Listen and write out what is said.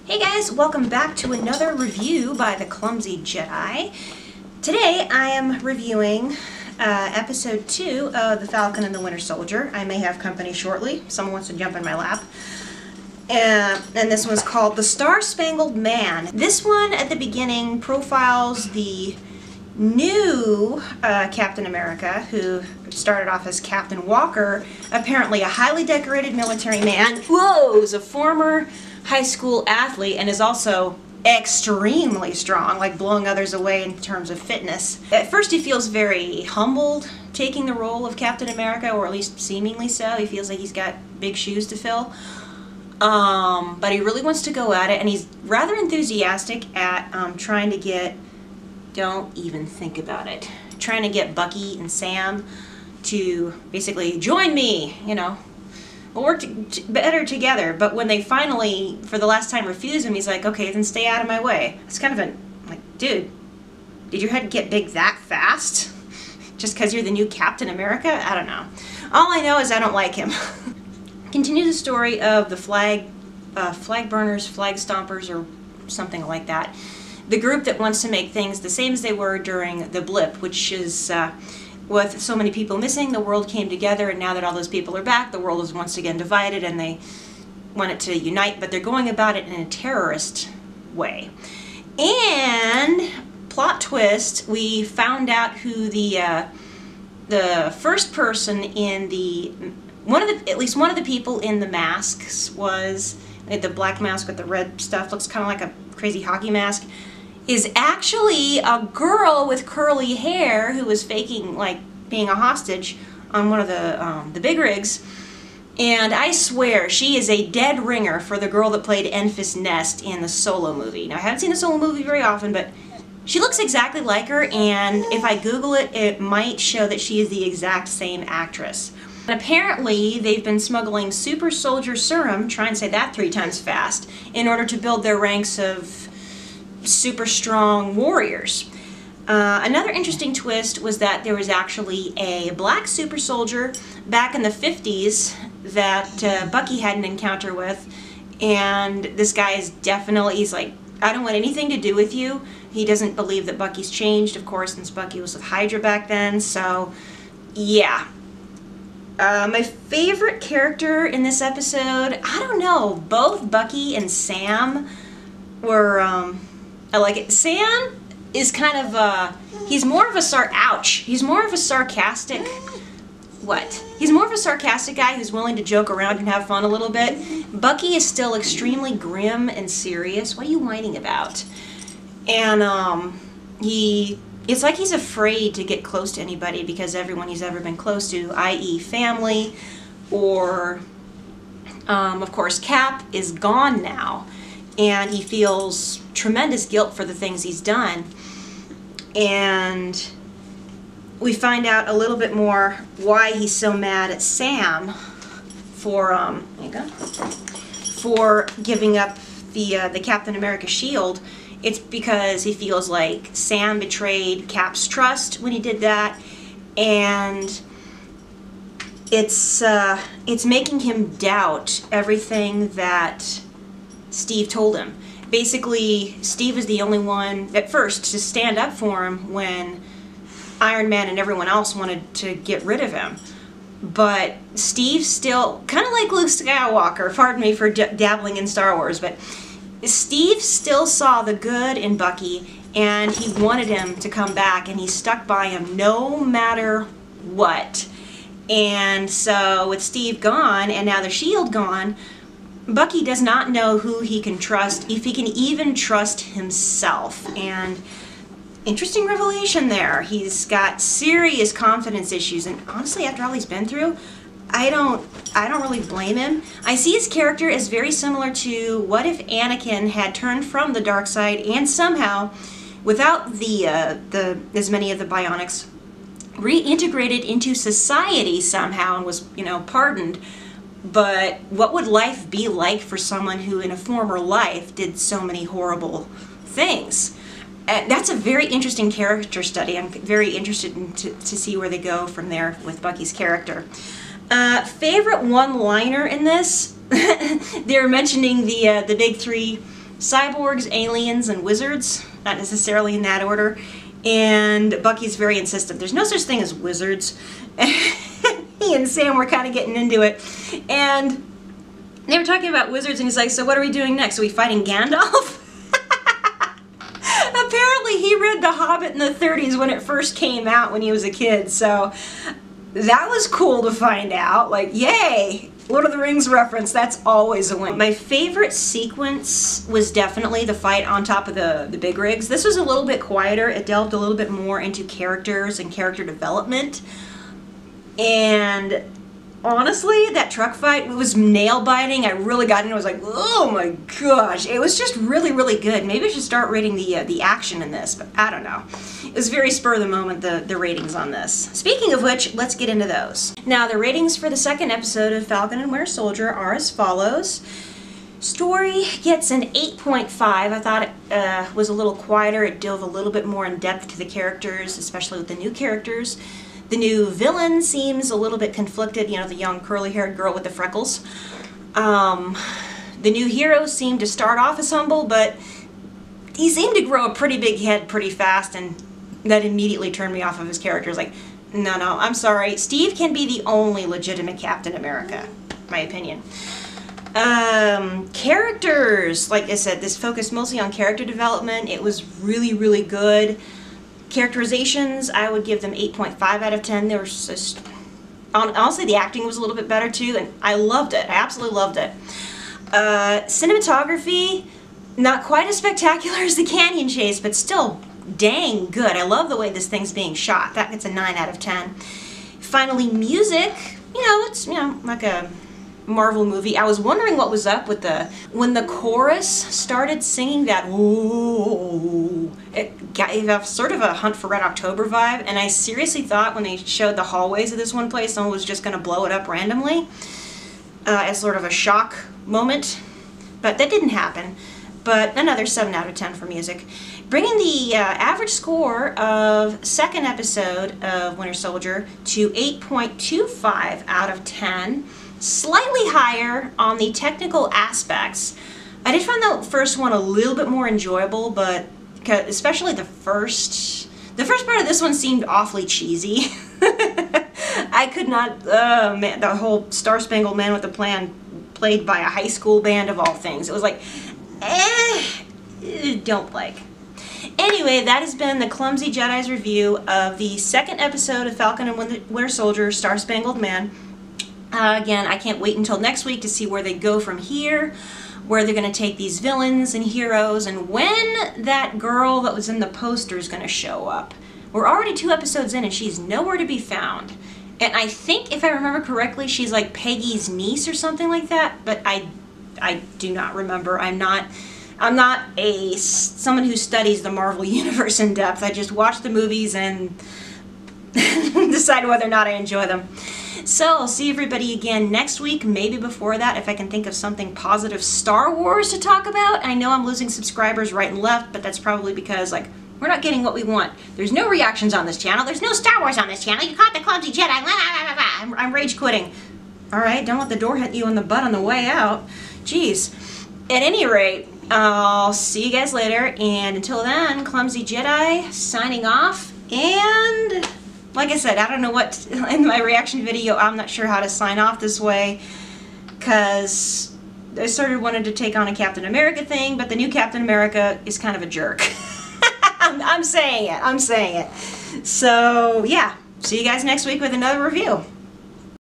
Hey guys, welcome back to another review by the Clumsy Jedi. Today I am reviewing episode 2 of The Falcon and the Winter Soldier. I may have company shortly. Someone wants to jump in my lap. And this one's called The Star-Spangled Man. This one at the beginning profiles the new Captain America, who started off as Captain Walker, apparently a highly decorated military man. Whoa! Is a former high school athlete and is also extremely strong, like blowing others away in terms of fitness. At first he feels very humbled taking the role of Captain America, or at least seemingly so. He feels like he's got big shoes to fill. But he really wants to go at it, and he's rather enthusiastic at trying to get, don't even think about it, trying to get Bucky and Sam to basically join me, you know. We'll work better together. But when they finally, for the last time, refuse him, he's like, okay, then stay out of my way. It's kind of a, like, dude, did your head get big that fast? Just because you're the new Captain America? I don't know. All I know is I don't like him. Continue the story of the flag burners, flag stompers, or something like that. The group that wants to make things the same as they were during the blip, which is, with so many people missing, the world came together, and now that all those people are back, the world is once again divided, and they want it to unite, but they're going about it in a terrorist way. And, plot twist, we found out who the first person in at least one of the people in the masks was. Like the black mask with the red stuff, looks kind of like a crazy hockey mask, is actually a girl with curly hair who was faking, like, being a hostage on one of the big rigs. And I swear, she is a dead ringer for the girl that played Enfys Nest in the Solo movie. Now, I haven't seen the Solo movie very often, but she looks exactly like her, and if I Google it, it might show that she is the exact same actress. And apparently, they've been smuggling super soldier serum, try and say that 3 times fast, in order to build their ranks of super strong warriors. Another interesting twist was that there was actually a black super soldier back in the 50s that Bucky had an encounter with, and this guy is definitely, he's like, I don't want anything to do with you. He doesn't believe that Bucky's changed, of course, since Bucky was with Hydra back then, so yeah. My favorite character in this episode, I don't know, both Bucky and Sam were, I like it. Sam is kind of he's more of a he's more of a sarcastic, he's more of a sarcastic guy who's willing to joke around and have fun a little bit. Bucky is still extremely grim and serious. What are you whining about? And, it's like he's afraid to get close to anybody because everyone he's ever been close to, i.e. family, or, of course, Cap is gone now, and he feels tremendous guilt for the things he's done. And we find out a little bit more why he's so mad at Sam for, for giving up the Captain America shield. It's because he feels like Sam betrayed Cap's trust when he did that, and it's making him doubt everything that Steve told him. Basically, Steve is the only one, at first, to stand up for him when Iron Man and everyone else wanted to get rid of him. But Steve still, kind of like Luke Skywalker, pardon me for dabbling in Star Wars, but Steve still saw the good in Bucky, and he wanted him to come back, and he stuck by him no matter what. And so with Steve gone, and now the shield gone, Bucky does not know who he can trust, if he can even trust himself. And interesting revelation there. He's got serious confidence issues, and honestly, after all he's been through, I don't really blame him. I see his character as very similar to what if Anakin had turned from the dark side and somehow, without as many of the bionics, reintegrated into society somehow and was, you know, pardoned. But what would life be like for someone who in a former life did so many horrible things? That's a very interesting character study. I'm very interested to see where they go from there with Bucky's character. Favorite one-liner in this? They're mentioning the big 3 cyborgs, aliens, and wizards, not necessarily in that order. And Bucky's very insistent. There's no such thing as wizards. He and Sam were kind of getting into it. And they were talking about wizards, and he's like, so what are we doing next? Are we fighting Gandalf? Apparently he read The Hobbit in the 30s when it first came out when he was a kid, so that was cool to find out. Like, yay! Lord of the Rings reference, that's always a win. My favorite sequence was definitely the fight on top of the big rigs. This was a little bit quieter. It delved a little bit more into characters and character development. And honestly, that truck fight was nail-biting. I really got into it. I was like, oh my gosh. It was just really, really good. Maybe I should start rating the action in this, but I don't know. It was very spur of the moment, the ratings on this. Speaking of which, let's get into those. Now, the ratings for the second episode of Falcon and Winter Soldier are as follows. Story gets an 8.5. I thought it was a little quieter. It dove a little bit more in depth to the characters, especially with the new characters. The new villain seems a little bit conflicted, you know, the young curly-haired girl with the freckles. The new hero seemed to start off as humble, but he seemed to grow a pretty big head pretty fast, and that immediately turned me off of his character. It's like, no, I'm sorry. Steve can be the only legitimate Captain America, my opinion. Characters, like I said, this focused mostly on character development. It was really, really good. Characterizations, I would give them 8.5 out of 10. They were just, honestly, the acting was a little bit better too, and I loved it. I absolutely loved it. Cinematography, not quite as spectacular as the canyon chase, but still dang good. I love the way this thing's being shot. That gets a 9 out of 10. Finally, music, it's, like a Marvel movie. I was wondering what was up with when the chorus started singing that, ooh, it gave sort of a Hunt for Red October vibe, and I seriously thought when they showed the hallways of this one place, someone was just going to blow it up randomly as sort of a shock moment, but that didn't happen. But another 7 out of 10 for music. Bringing the average score of second episode of Winter Soldier to 8.25 out of 10. Slightly higher on the technical aspects. I did find the first one a little bit more enjoyable, but especially the first part of this one seemed awfully cheesy. I could not, man, the whole Star Spangled Man with a Plan played by a high school band of all things. It was like, don't like. Anyway, that has been the Clumsy Jedi's review of the second episode of Falcon and Winter Soldier, Star Spangled Man. Again, I can't wait until next week to see where they go from here, where they're going to take these villains and heroes, and when that girl that was in the poster is going to show up. We're already 2 episodes in and she's nowhere to be found. And I think, if I remember correctly, she's like Peggy's niece or something like that, but I do not remember. I'm not someone who studies the Marvel Universe in depth. I just watch the movies and decide whether or not I enjoy them. So, I'll see everybody again next week, maybe before that, if I can think of something positive Star Wars to talk about. I know I'm losing subscribers right and left, but that's probably because, like, we're not getting what we want. There's no reactions on this channel. There's no Star Wars on this channel. You caught the Clumsy Jedi. I'm rage quitting. Alright, don't let the door hit you in the butt on the way out. Jeez. At any rate, I'll see you guys later, and until then, Clumsy Jedi signing off, and like I said, I don't know what, in my reaction video, I'm not sure how to sign off this way, because I sort of wanted to take on a Captain America thing, but the new Captain America is kind of a jerk. I'm saying it. So, yeah. See you guys next week with another review.